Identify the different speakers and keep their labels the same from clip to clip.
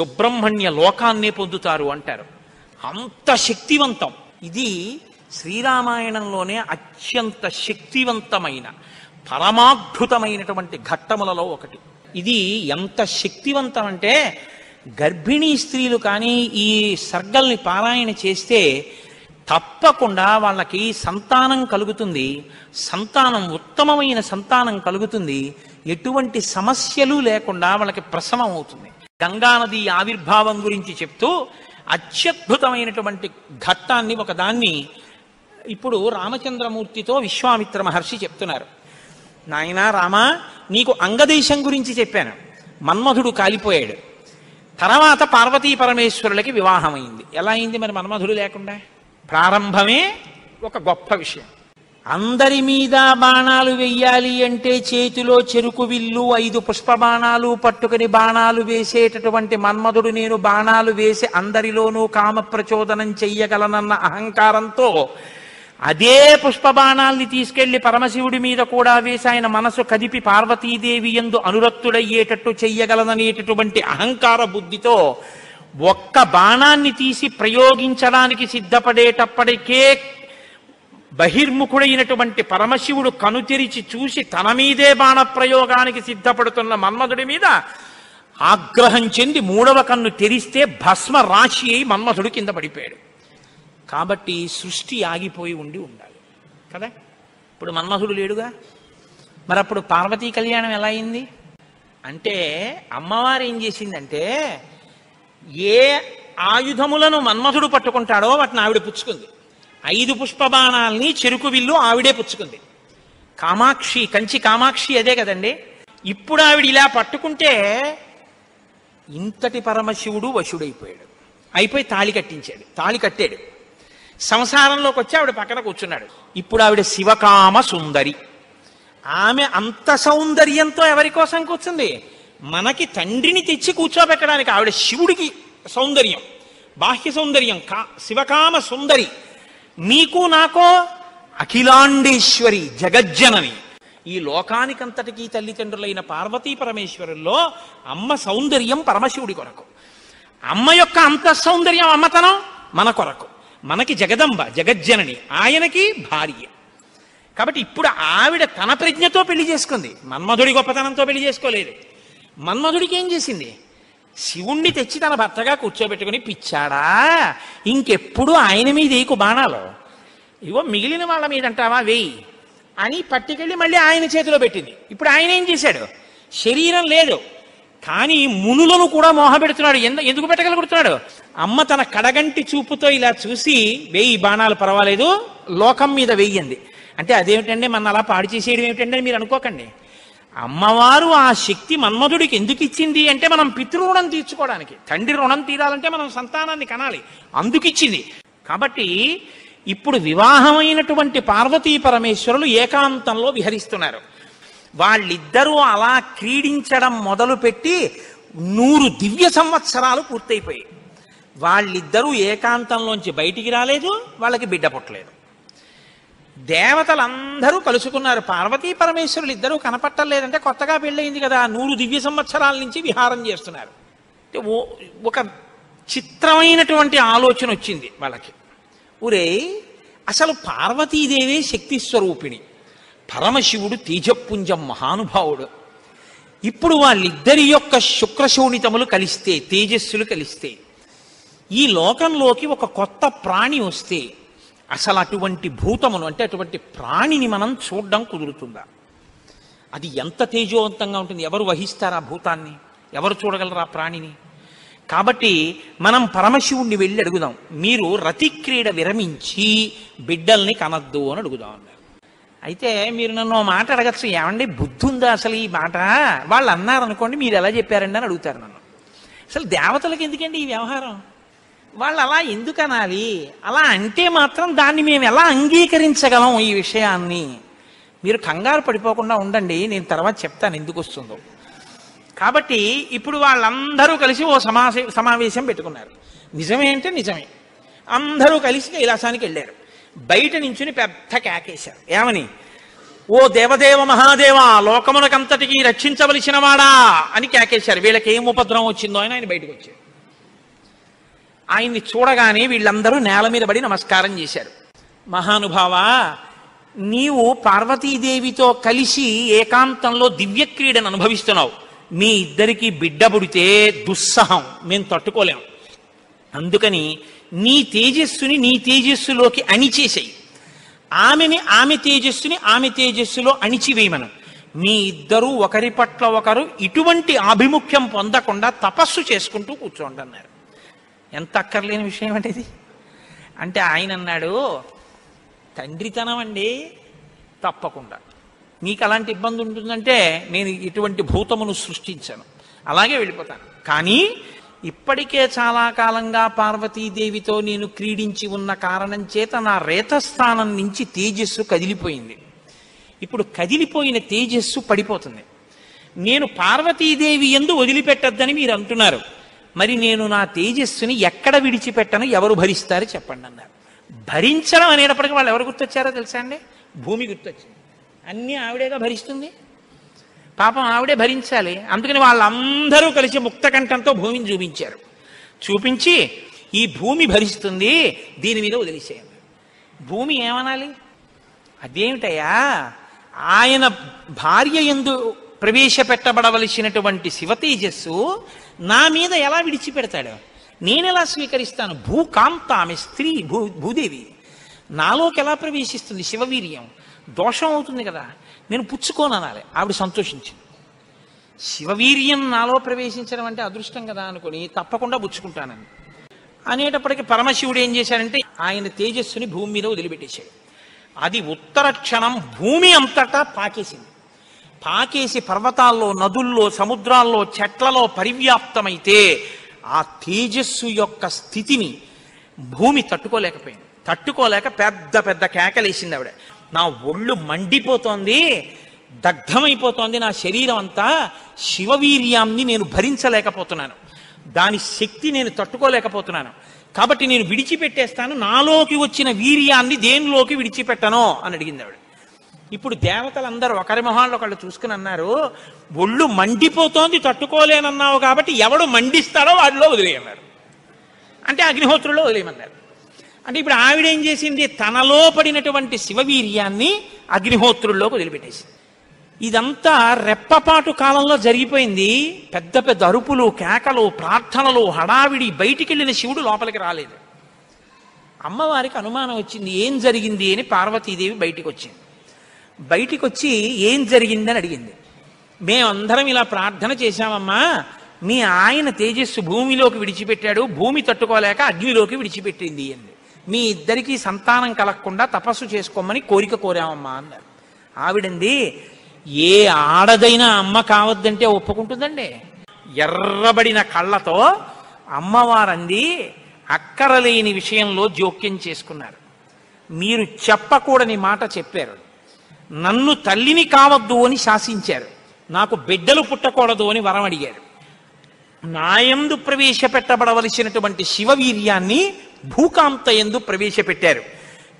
Speaker 1: సుబ్రహ్మణ్య లోకాన్నే పొందుతారు అంటారు. అంత శక్తివంతం. ఇది శ్రీరామాయణంలోనే అత్యంత శక్తివంతమైన పరమాద్భుతమైనటువంటి ఘట్టములలో ఒకటి. ఇది ఎంత శక్తివంతం అంటే గర్భిణీ స్త్రీలు కానీ ఈ సర్గల్ని పారాయణ చేస్తే తప్పకుండా వాళ్ళకి సంతానం కలుగుతుంది. సంతానం ఉత్తమమైన సంతానం కలుగుతుంది. ఎటువంటి సమస్యలు లేకుండా వాళ్ళకి ప్రసవం అవుతుంది. గంగానది ఆవిర్భావం గురించి చెప్తూ అత్యద్భుతమైనటువంటి ఘట్టాన్ని ఒకదాన్ని ఇప్పుడు రామచంద్రమూర్తితో విశ్వామిత్ర మహర్షి చెప్తున్నారు. నాయనా రామా, నీకు అంగదేశం గురించి చెప్పాను. మన్మధుడు కాలిపోయాడు. తర్వాత పార్వతీ పరమేశ్వరులకి వివాహం అయింది. ఎలా అయింది మరి మన్మధుడు లేకుండా? ప్రారంభమే ఒక గొప్ప విషయం. అందరి మీద బాణాలు వెయ్యాలి అంటే చేతిలో చెరుకు విల్లు 5 పుష్ప బాణాలు పట్టుకుని బాణాలు వేసేటటువంటి మన్మధుడు నేను బాణాలు వేసి అందరిలోనూ కామ ప్రచోదనం చెయ్యగలనన్న అహంకారంతో అదే పుష్ప బాణాల్ని తీసుకెళ్లి పరమశివుడి మీద కూడా వేసి ఆయన మనసు కదిపి పార్వతీదేవి యందు అనురక్తుడయ్యేటట్టు చెయ్యగలననేటటువంటి అహంకార బుద్ధితో ఒక్క బాణాన్ని తీసి ప్రయోగించడానికి సిద్ధపడేటప్పటికే బహిర్ముఖుడైనటువంటి పరమశివుడు కనుతెరిచి చూసి తన మీదే బాణ ప్రయోగానికి సిద్ధపడుతున్న మన్మధుడి మీద ఆగ్రహం చెంది 3వ కన్ను తెరిస్తే భస్మ రాశి అయి మన్మధుడు కింద పడిపోయాడు. కాబట్టి సృష్టి ఆగిపోయి ఉండాలి కదా. ఇప్పుడు మన్మధుడు లేడుగా. మరి అప్పుడు పార్వతీ కళ్యాణం ఎలా అయింది అంటే అమ్మవారు ఏం చేసిందంటే ఏ ఆయుధములను మన్మధుడు పట్టుకుంటాడో వాటిని ఆవిడ పుచ్చుకుంది. 5 పుష్ప బాణాల్ని చెరుకు విల్లు ఆవిడే పుచ్చుకుంది. కామాక్షి, కంచి కామాక్షి అదే కదండి. ఇప్పుడు ఆవిడ ఇలా పట్టుకుంటే ఇంతటి పరమశివుడు వశుడైపోయాడు. అయిపోయి తాళి కట్టాడు. సంసారంలోకి వచ్చి ఆవిడ పక్కన కూర్చున్నాడు. ఇప్పుడు ఆవిడ శివకామ సుందరి. ఆమె అంత సౌందర్యంతో ఎవరి కోసం కూర్చుంది? మనకి తండ్రిని తెచ్చి కూర్చోబెట్టడానికి. ఆవిడ శివుడికి సౌందర్యం, బాహ్య సౌందర్యం, శివకామ సుందరి. నీకు నాకో అఖిలాండేశ్వరి, జగజ్జనని. ఈ లోకానికంతటికీ తల్లిదండ్రులైన పార్వతీ పరమేశ్వరుల్లో అమ్మ సౌందర్యం పరమశివుడి కొరకు, అమ్మ యొక్క అంత సౌందర్యం అమ్మతనం మన కొరకు. మనకి జగదంబ, జగజ్జనని, ఆయనకి భార్య. కాబట్టి ఇప్పుడు ఆవిడ తన ప్రజ్ఞతో పెళ్లి చేసుకుంది. మన్మధుడి గొప్పతనంతో పెళ్లి చేసుకోలేదు. మన్మధుడికి ఏం చేసింది? శివుణ్ణి తెచ్చి తన భర్తగా కూర్చోబెట్టుకుని, పిచ్చాడా ఇంకెప్పుడు ఆయన మీద వేయకు బాణాలు, ఇగో మిగిలిన వాళ్ళ మీద అంటావా వేయి అని పట్టుకెళ్ళి మళ్ళీ ఆయన చేతిలో పెట్టింది. ఇప్పుడు ఆయన ఏం చేశాడు? శరీరం లేదు కానీ మునులను కూడా మోహపెడుతున్నాడు. ఎందుకు పెట్టగలుగుతున్నాడు? అమ్మ తన కడగంటి చూపుతో ఇలా చూసి వేయి బాణాలు పర్వాలేదు, లోకం మీద వెయ్యంది. అంటే అదేమిటండి మన అలా పాడు చేసేయడం ఏమిటండి అని మీరు అనుకోకండి. అమ్మవారు ఆ శక్తి మన్మధుడికి ఎందుకు ఇచ్చింది అంటే మనం పితృరుణం తీర్చుకోవడానికి. తండ్రి రుణం తీరాలంటే మనం సంతానాన్ని కనాలి, అందుకిచ్చింది. కాబట్టి ఇప్పుడు వివాహమైనటువంటి పార్వతీ పరమేశ్వరులు ఏకాంతంలో విహరిస్తున్నారు. వాళ్ళిద్దరూ అలా క్రీడించడం మొదలుపెట్టి 100 దివ్య సంవత్సరాలు పూర్తయిపోయాయి. వాళ్ళిద్దరూ ఏకాంతంలోంచి బయటికి రాలేదు, వాళ్ళకి బిడ్డ పుట్టలేదు. దేవతలందరూ కలుసుకున్నారు. పార్వతీ పరమేశ్వరులు ఇద్దరూ కనపట్టలేదంటే కొత్తగా పెళ్ళయింది కదా, 100 దివ్య సంవత్సరాల నుంచి విహారం చేస్తున్నారు. ఒక చిత్రమైనటువంటి ఆలోచన వచ్చింది వాళ్ళకి. ఊరే అసలు పార్వతీదేవే శక్తి స్వరూపిణి, పరమశివుడు తేజపుంజం మహానుభావుడు. ఇప్పుడు వాళ్ళిద్దరి యొక్క శుక్రశోణితములు కలిస్తే, తేజస్సులు కలిస్తే, ఈ లోకంలోకి ఒక కొత్త ప్రాణి వస్తే అసలు అటువంటి భూతమును అంటే అటువంటి ప్రాణిని మనం చూడడం కుదురుతుందా? అది ఎంత తేజోవంతంగా ఉంటుంది? ఎవరు వహిస్తారా భూతాన్ని? ఎవరు చూడగలరా ప్రాణిని? కాబట్టి మనం పరమశివుణ్ణి వెళ్ళి అడుగుదాం, మీరు రతిక్రీడ విరమించి బిడ్డల్ని కనద్దు అని అడుగుదాం అన్నారు. అయితే మీరు నన్ను మాట అడగచ్చు, ఏమండి బుద్ధి ఉందా అసలు ఈ మాట? వాళ్ళు అన్నారనుకోండి, మీరు ఎలా చెప్పారండి అని అడుగుతారు నన్ను. అసలు దేవతలకు ఎందుకండి ఈ వ్యవహారం? వాళ్ళు అలా ఎందుకు అనాలి? అలా అంటే మాత్రం దాన్ని మేము ఎలా అంగీకరించగలం ఈ విషయాన్ని? మీరు కంగారు పడిపోకుండా ఉండండి, నేను తర్వాత చెప్తాను ఎందుకు వస్తుందో. కాబట్టి ఇప్పుడు వాళ్ళందరూ కలిసి ఓ సమావేశం పెట్టుకున్నారు. నిజమే అంటే నిజమే. అందరూ కలిసి కైలాసానికి వెళ్ళారు. బయట నించుని పెద్ద కేకేశారు. ఏమని? ఓ దేవదేవ మహాదేవ, లోకమునకంతటికి రక్షించవలసిన వాడా అని కేకేశారు. వీళ్ళకి ఏం ఉపద్రవం వచ్చిందో అని ఆయన బయటకు వచ్చారు. ఆయన్ని చూడగానే వీళ్ళందరూ నేల మీద పడి నమస్కారం చేశారు. మహానుభావా, నీవు పార్వతీదేవితో కలిసి ఏకాంతంలో దివ్యక్రీడను అనుభవిస్తున్నావు. మీ ఇద్దరికీ బిడ్డ పుడితే దుస్సహం, మేము తట్టుకోలేం. అందుకని నీ తేజస్సుని నీ తేజస్సులోకి అణిచేసేయి, ఆమెని ఆమె తేజస్సుని ఆమె తేజస్సులో అణిచివేయమను. మీ ఇద్దరూ ఒకరి పట్ల ఒకరు ఇటువంటి ఆభిముఖ్యం పొందకుండా తపస్సు చేసుకుంటూ కూర్చోండి అన్నారు. ఎంత అక్కర్లేని విషయం అనేది. అంటే ఆయన అన్నాడు, తండ్రితనం అండి, తప్పకుండా నీకు అలాంటి ఇబ్బంది ఉంటుందంటే నేను ఇటువంటి భూతమును సృష్టించాను, అలాగే వెళ్ళిపోతాను. కానీ ఇప్పటికే చాలా కాలంగా పార్వతీదేవితో నేను క్రీడించి ఉన్న కారణం చేత నా రేతస్థానం నుంచి తేజస్సు కదిలిపోయింది. ఇప్పుడు కదిలిపోయిన తేజస్సు పడిపోతుంది. నేను పార్వతీదేవి యందు వదిలిపెట్టద్దని మీరు అంటున్నారు. మరి నేను నా తేజస్సుని ఎక్కడ విడిచిపెట్టను, ఎవరు భరిస్తారు చెప్పండి అన్నారు. భరించడం అనేటప్పటికీ వాళ్ళు ఎవరు గుర్తొచ్చారో తెలుసా అండి? భూమి గుర్తొచ్చింది. అన్నీ ఆవిడేగా భరిస్తుంది, పాపం ఆవిడే భరించాలి. అందుకని వాళ్ళందరూ కలిసి ముక్తకంఠంతో భూమిని చూపించారు. చూపించి ఈ భూమి భరిస్తుంది, దీని మీద వదిలేసేయండి. భూమి ఏమనాలి? అదేమిటయ్యా, ఆయన భార్య యందు ప్రవేశపెట్టబడవలసినటువంటి శివతేజస్సు నా మీద ఎలా విడిచిపెడతాడు? నేనెలా స్వీకరిస్తాను? భూకాంత, ఆమె స్త్రీ, భూదేవి నాలోకి ఎలా ప్రవేశిస్తుంది? శివవీర్యం దోషం అవుతుంది కదా, నేను పుచ్చుకోను అనాలి. ఆవిడ సంతోషించింది. శివవీర్యం నాలో ప్రవేశించడం అంటే అదృష్టం కదా అనుకుని తప్పకుండా పుచ్చుకుంటానని అనేటప్పటికీ పరమశివుడు ఏం చేశాడంటే ఆయన తేజస్సుని భూమి మీద వదిలిపెట్టేశాడు. అది ఉత్తర క్షణం భూమి అంతటా పాకేసింది. పాకేసి పర్వతాల్లో, నదుల్లో, సముద్రాల్లో, చెట్లలో పరివ్యాప్తమైతే ఆ తేజస్సు యొక్క స్థితిని భూమి తట్టుకోలేకపోయింది. తట్టుకోలేక పెద్ద పెద్ద కేకలేసింది ఆవిడ. నా ఒళ్ళు మండిపోతోంది, దగ్ధమైపోతోంది నా శరీరం అంతా, శివవీర్యాన్ని నేను భరించలేకపోతున్నాను, దాని శక్తి నేను తట్టుకోలేకపోతున్నాను, కాబట్టి నేను విడిచిపెట్టేస్తాను, నాలోకి వచ్చిన వీర్యాన్ని దేనిలోకి విడిచిపెట్టను అని అడిగింది ఆవిడ. ఇప్పుడు దేవతలందరూ ఒకరి మొహాల్లో ఒకళ్ళు చూసుకుని అన్నారు, ఒళ్ళు మండిపోతోంది తట్టుకోలేనన్నావు కాబట్టి ఎవడు మండిస్తాడో వాడిలో వదిలేయన్నారు. అంటే అగ్నిహోత్రులో వదిలేయమన్నారు. అంటే ఇప్పుడు ఆవిడేం చేసింది? తనలో పడినటువంటి శివవీర్యాన్ని అగ్నిహోత్రుల్లోకి వదిలిపెట్టేసింది. ఇదంతా రెప్పపాటు కాలంలో జరిగిపోయింది. పెద్ద పెద్ద అరుపులు, కేకలు, ప్రార్థనలు, హడావిడి. బయటికి వెళ్ళిన శివుడు లోపలికి రాలేదు. అమ్మవారికి అనుమానం వచ్చింది, ఏం జరిగింది అని. పార్వతీదేవి బయటికి వచ్చింది. బయటికి వచ్చి ఏం జరిగిందని అడిగింది. మేమందరం ఇలా ప్రార్థన చేశామమ్మా, మీ ఆయన తేజస్సు భూమిలోకి విడిచిపెట్టాడు, భూమి తట్టుకోలేక అగ్నిలోకి విడిచిపెట్టింది అంది. మీ ఇద్దరికీ సంతానం కలగకుండా తపస్సు చేసుకోమని కోరిక కోరామమ్మా అన్నారు. ఆవిడంది, ఏ ఆడదైనా అమ్మ కావద్దంటే ఒప్పుకుంటుందండి? ఎర్రబడిన కళ్ళతో అమ్మవారంది, అక్కరలేని విషయంలో జోక్యం చేసుకున్నారు. మీరు చెప్పకూడని మాట చెప్పారు, నన్ను తల్లిని కావద్దు అని శాసించారు, నాకు బిడ్డలు పుట్టకూడదు అని వరం అడిగారు. నాయందు ప్రవేశపెట్టబడవలసినటువంటి శివవీర్యాన్ని భూకాంత యందు ప్రవేశపెట్టారు.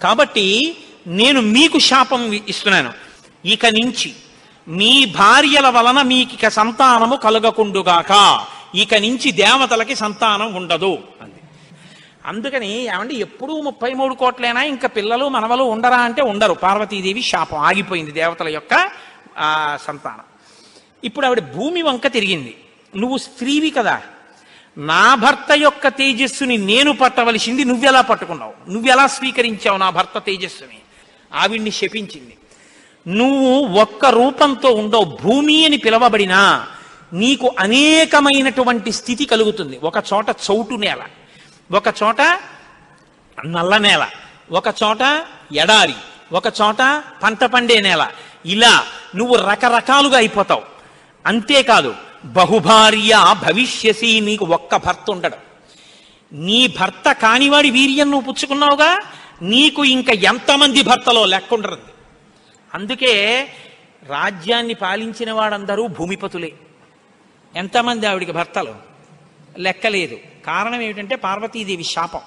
Speaker 1: కాబట్టి నేను మీకు శాపం ఇస్తున్నాను, ఇక నుంచి మీ భార్యల వలన మీకిక సంతానము కలగకుండుగాక, ఇక నుంచి దేవతలకి సంతానం ఉండదు అంది. అందుకని ఏమంటే ఎప్పుడూ 33 కోట్లైనా ఇంకా పిల్లలు మనవలు ఉండరా అంటే ఉండరు. పార్వతీదేవి శాపం ఆగిపోయింది, దేవతల యొక్క సంతానం. ఇప్పుడు ఆవిడ భూమి వంక తిరిగింది. నువ్వు స్త్రీవి కదా, నా భర్త యొక్క తేజస్సుని నేను పట్టవలసింది నువ్వెలా పట్టుకున్నావు, నువ్వెలా స్వీకరించావు నా భర్త తేజస్సుని? ఆవిడ్ని శపించింది. నువ్వు ఒక్క రూపంతో ఉండవు, భూమి అని పిలవబడినా నీకు అనేకమైనటువంటి స్థితి కలుగుతుంది. ఒక చోట చౌటు నేల, ఒక చోట నల్ల నేల, ఒక చోట ఎడారి, ఒక చోట పంట పండే నేల. ఇలా నువ్వు రకరకాలుగా అయిపోతావు. అంతేకాదు, బహుభార్య భవిష్యసి, నీకు ఒక్క భర్త ఉండడు. నీ భర్త కానివాడి వీర్యం నువ్వు పుచ్చుకున్నావుగా, నీకు ఇంకా ఎంతమంది భర్తలో లెక్కుండరు. అందుకే రాజ్యాన్ని పాలించిన వాడందరూ భూమిపతులే. ఎంతమంది ఆవిడికి భర్తలు లెక్కలేదు. కారణం ఏమిటంటే పార్వతీదేవి శాపం.